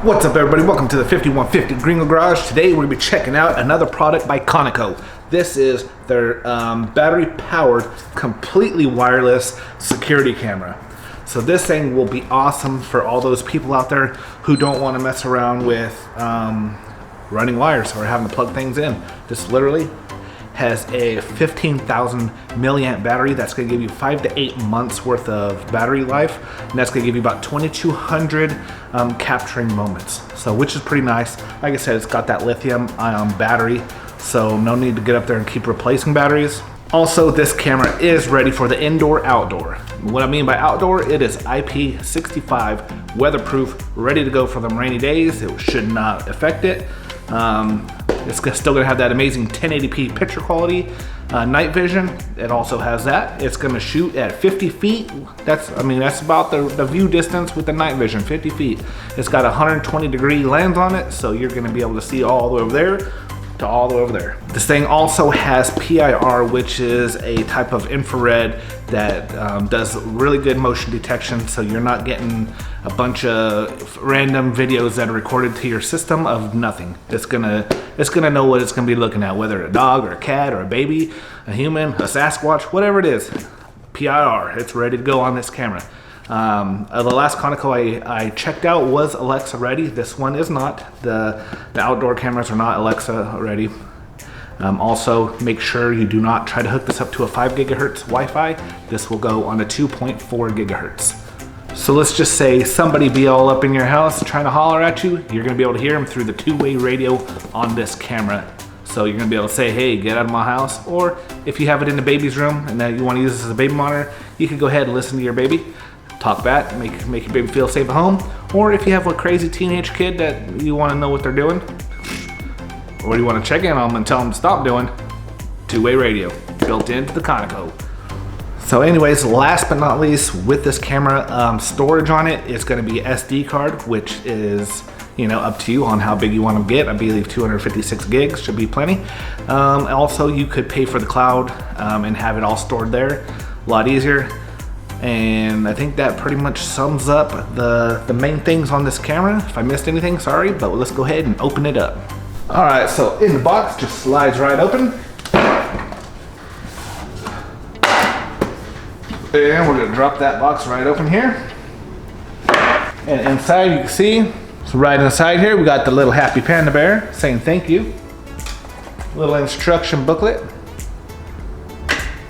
What's up, everybody? Welcome to the 5150 Gringo Garage. Today we're going to be checking out another product by Conico. This is their battery-powered, completely wireless security camera. So this thing will be awesome for all those people out there who don't want to mess around with running wires or having to plug things in. This literally has a 15,000 milliamp battery that's going to give you 5 to 8 months worth of battery life, and that's going to give you about 2,200 capturing moments, so which is pretty nice. Like I said, it's got that lithium ion battery, so no need to get up there and keep replacing batteries. Also, this camera is ready for the indoor outdoor. What I mean by outdoor, it is IP65 weatherproof, ready to go for them rainy days. It should not affect it. It's still going to have that amazing 1080p picture quality, night vision. It also has that. It's going to shoot at 50 feet. That's about the view distance with the night vision, 50 feet. It's got a 120-degree lens on it, so you're going to be able to see all the way over there to all the way over there. This thing also has PIR, which is a type of infrared that does really good motion detection, so you're not getting a bunch of random videos that are recorded to your system of nothing. It's gonna know what it's gonna be looking at, whether a dog or a cat or a baby, a human, a Sasquatch, whatever it is. PIR, it's ready to go on this camera. The last Conico I checked out was Alexa ready. This one is not. The outdoor cameras are not Alexa ready. Also, make sure you do not try to hook this up to a 5 gigahertz Wi-Fi. This will go on a 2.4 gigahertz. So let's just say somebody be all up in your house trying to holler at you. You're gonna be able to hear them through the two-way radio on this camera. So you're gonna be able to say, hey, get out of my house. Or if you have it in the baby's room and that you wanna use this as a baby monitor, you can go ahead and listen to your baby. Talk back, make your baby feel safe at home. Or if you have a crazy teenage kid that you wanna know what they're doing, or you wanna check in on them and tell them to stop doing, two-way radio, built into the Conico. So anyways, last but not least, with this camera, storage on it is gonna be SD card, which is, up to you on how big you wanna get. I believe 256 gigs should be plenty. Also, you could pay for the cloud and have it all stored there, a lot easier. And I think that pretty much sums up the main things on this camera. If I missed anything, sorry, but let's go ahead and open it up. All right, so in the box, just slides right open. And we're gonna drop that box right open here. And inside, you can see, so right inside here, we got the little happy panda bear saying thank you. Little instruction booklet.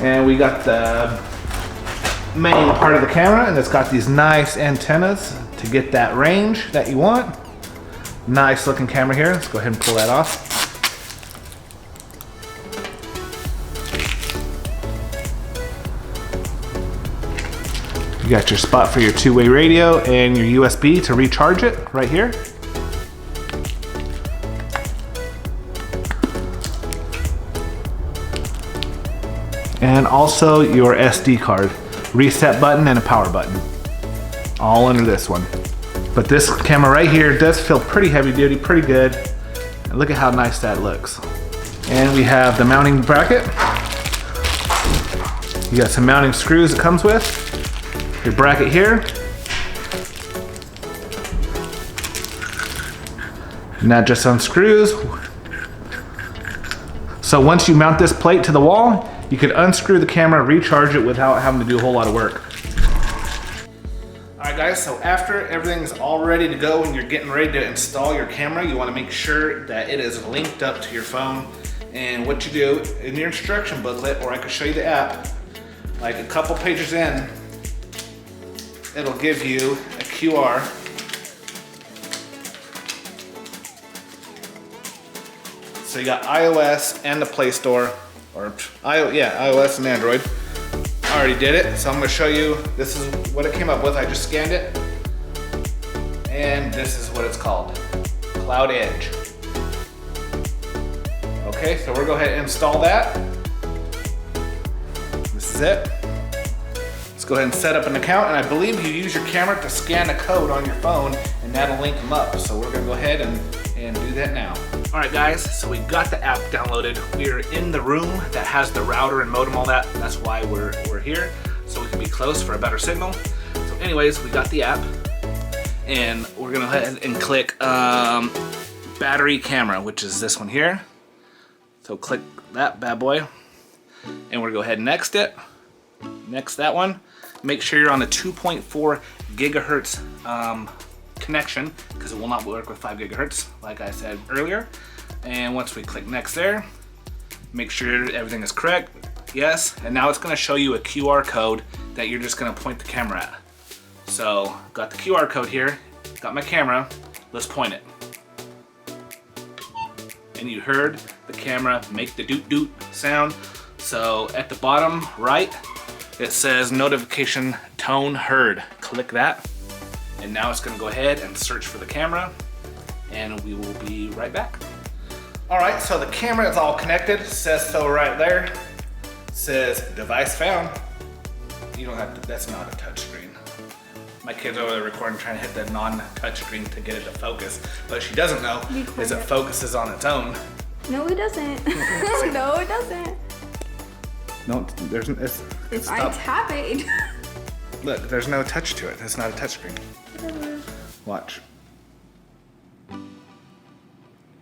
And we got the main part of the camera, and it's got these nice antennas to get that range that you want. Nice looking camera here. Let's go ahead and pull that off. You got your spot for your two-way radio and your USB to recharge it right here. And also your SD card, reset button and a power button, all under this one. But this camera right here does feel pretty heavy duty, pretty good. And look at how nice that looks. And we have the mounting bracket. You got some mounting screws it comes with. Your bracket here. And that just unscrews. So once you mount this plate to the wall, you could unscrew the camera, recharge it without having to do a whole lot of work. All right guys, so after everything's all ready to go and you're getting ready to install your camera, you wanna make sure that it is linked up to your phone. And what you do in your instruction booklet, or I could show you the app, like a couple pages in, it'll give you a QR. So you got iOS and the Play Store, or iOS and Android. I already did it, so I'm gonna show you, this is what it came up with. I just scanned it. And this is what it's called, Cloud Edge. Okay, so we're gonna go ahead and install that. This is it. Let's go ahead and set up an account, and I believe you use your camera to scan a code on your phone, and that'll link them up. So we're gonna go ahead and do that now. All right guys, so we got the app downloaded. We're in the room that has the router and modem, all that. That's why we're here, so we can be close for a better signal. So anyways, we got the app. and we're gonna go ahead and click battery camera, which is this one here. So click that bad boy, and we're gonna go ahead and next it. Next that one. Make sure you're on the 2.4 gigahertz connection, because it will not work with 5 gigahertz, like I said earlier. And once we click next there, make sure everything is correct. Yes, and now it's gonna show you a QR code that you're just gonna point the camera at. So, got the QR code here, got my camera, let's point it. And you heard the camera make the doot doot sound. So at the bottom right, it says notification tone heard. Click that, and now it's gonna go ahead and search for the camera, and we will be right back. All right, so the camera is all connected, says so right there. Says device found. You don't have to, that's not a touch screen. My kid's over there recording, trying to hit the non-touch screen to get it to focus. But she doesn't know is it focuses on its own. No, it doesn't. No, it doesn't. No, there's if I tap it. Look, there's no touch to it. It's not a touch screen. Whatever. Watch.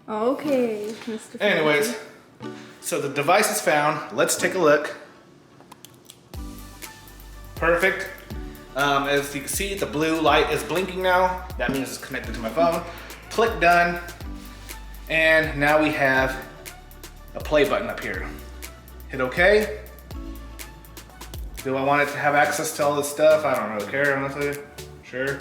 Okay, Mr. Anyways, so the device is found. Let's take a look. Perfect. As you can see, the blue light is blinking now. That means it's connected to my phone. Click done. And now we have a play button up here. Hit OK. Do I want it to have access to all this stuff? I don't really care, honestly. Sure.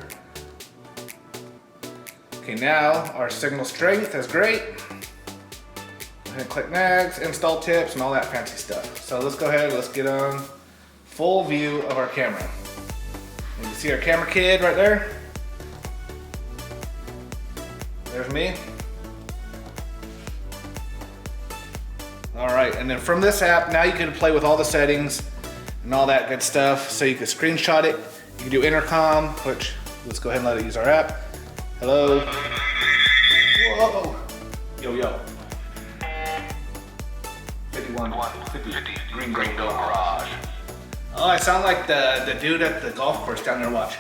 Okay, now our signal strength is great. Go ahead and click next, install tips, and all that fancy stuff. So let's go ahead, let's get on full view of our camera. You can see our camera kid right there. There's me. All right, and then from this app, now you can play with all the settings and all that good stuff. So you can screenshot it. You can do intercom, which let's go ahead and let it use our app. Hello. Whoa. Yo, yo. 5150 Green Garage. Oh, I sound like the dude at the golf course down there. Watch.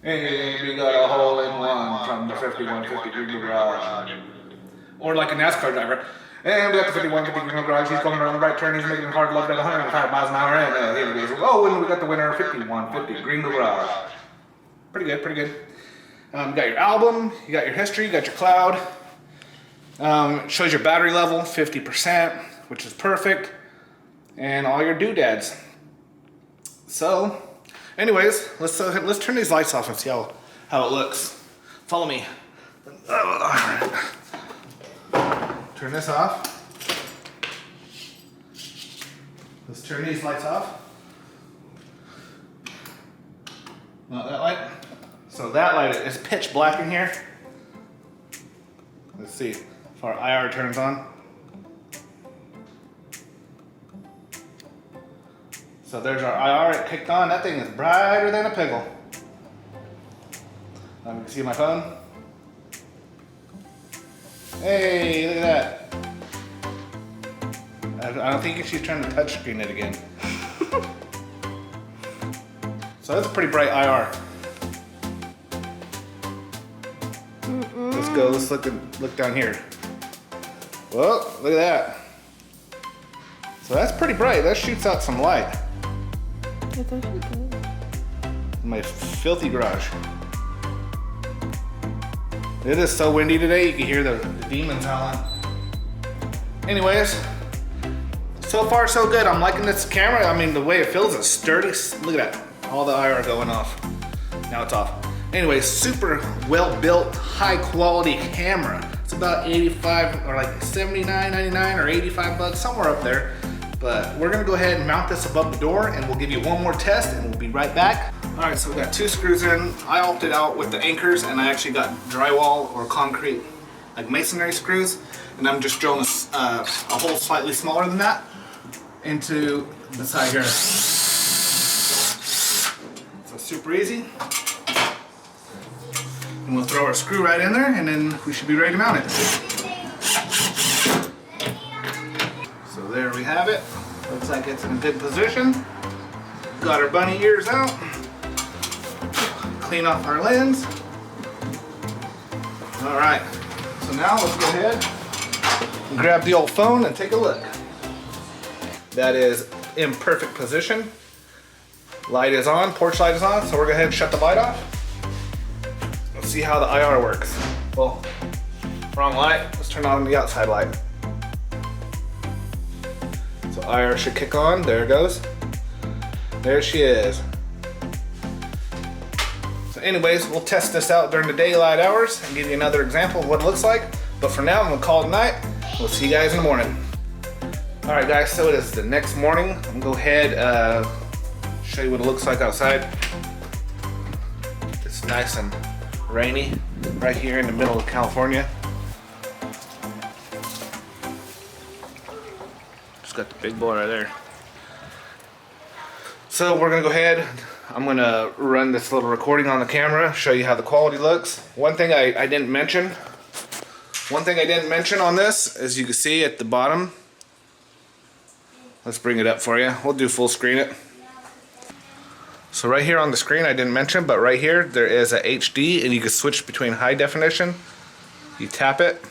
Hey, we got a hole in one from the 5150 Green Garage. Or like a NASCAR driver. And we got the 5150 Green Garage. He's going around the right turn. He's making hard left at 105 miles an hour. And here he goes. Oh, and we got the winner, 5150 Green Garage. Pretty good, pretty good. You got your album, you got your history, you got your cloud. It shows your battery level, 50%, which is perfect. And all your doodads. So, anyways, let's turn these lights off and see how it looks. Follow me. All right. Turn this off. Let's turn these lights off. Not that light. So that light is pitch black in here. Let's see if our IR turns on. So there's our IR, it kicked on. That thing is brighter than a pickle. You can see my phone. Hey, look at that. I don't think she's trying to touch screen it again. So that's a pretty bright IR. Let's go, let's look down here. Whoa, look at that. So that's pretty bright. That shoots out some light. It's actually good. My filthy garage. It is so windy today, you can hear the demons howling. Anyways, so far so good. I'm liking this camera. I mean, the way it feels is sturdy. Look at that, all the IR going off. Now it's off. Anyways, super well built, high quality camera. It's about 85 or like 79, 99 or 85 bucks, somewhere up there. But we're gonna go ahead and mount this above the door and we'll give you one more test and we'll be right back. All right, so we got 2 screws in. I opted out with the anchors and I actually got drywall or concrete, like masonry screws. And I'm just drilling a hole slightly smaller than that into the side here. So super easy. And we'll throw our screw right in there and then we should be ready to mount it. So there we have it. Looks like it's in a good position. Got our bunny ears out. Clean off our lens. All right, so now let's go ahead and grab the old phone and take a look. That is in perfect position. Light is on, porch light is on, so we're gonna go ahead and shut the light off. Let's see how the IR works. Well, wrong light, let's turn on the outside light. So IR should kick on, there it goes. There she is. So anyways, we'll test this out during the daylight hours and give you another example of what it looks like. But for now, I'm gonna call it night. We'll see you guys in the morning. All right guys, so it is the next morning. I'm gonna go ahead, show you what it looks like outside. It's nice and rainy right here in the middle of California. Just got the big boy right there. So we're gonna go ahead, I'm gonna run this little recording on the camera, show you how the quality looks. One thing I didn't mention on this, as you can see at the bottom, let's bring it up for you. We'll do full screen it. So right here on the screen I didn't mention, but right here there is a HD and you can switch between high definition. You tap it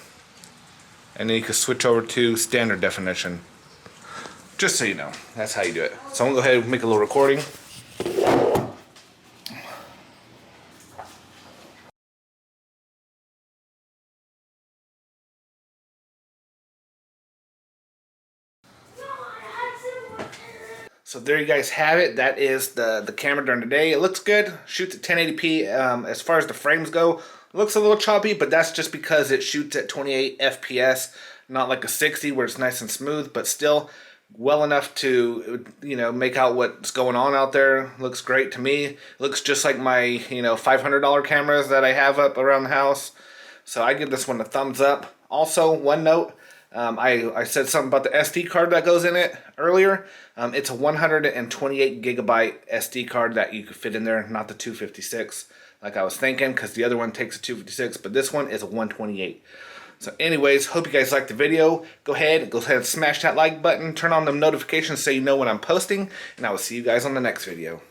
and then you can switch over to standard definition. Just so you know, that's how you do it. So I'm gonna go ahead and make a little recording. So there you guys have it. That is the camera during the day. It looks good. Shoots at 1080p. As far as the frames go, it looks a little choppy, but that's just because it shoots at 28 FPS, not like a 60 where it's nice and smooth, but still well enough to, you know, make out what's going on out there. Looks great to me. It looks just like my, you know, $500 cameras that I have up around the house. So I give this one a thumbs up. Also, one note. I said something about the SD card that goes in it earlier. It's a 128 gigabyte SD card that you could fit in there, not the 256 like I was thinking, because the other one takes a 256, but this one is a 128. So anyways, hope you guys liked the video. Go ahead and smash that like button, turn on the notifications so you know when I'm posting, and I will see you guys on the next video.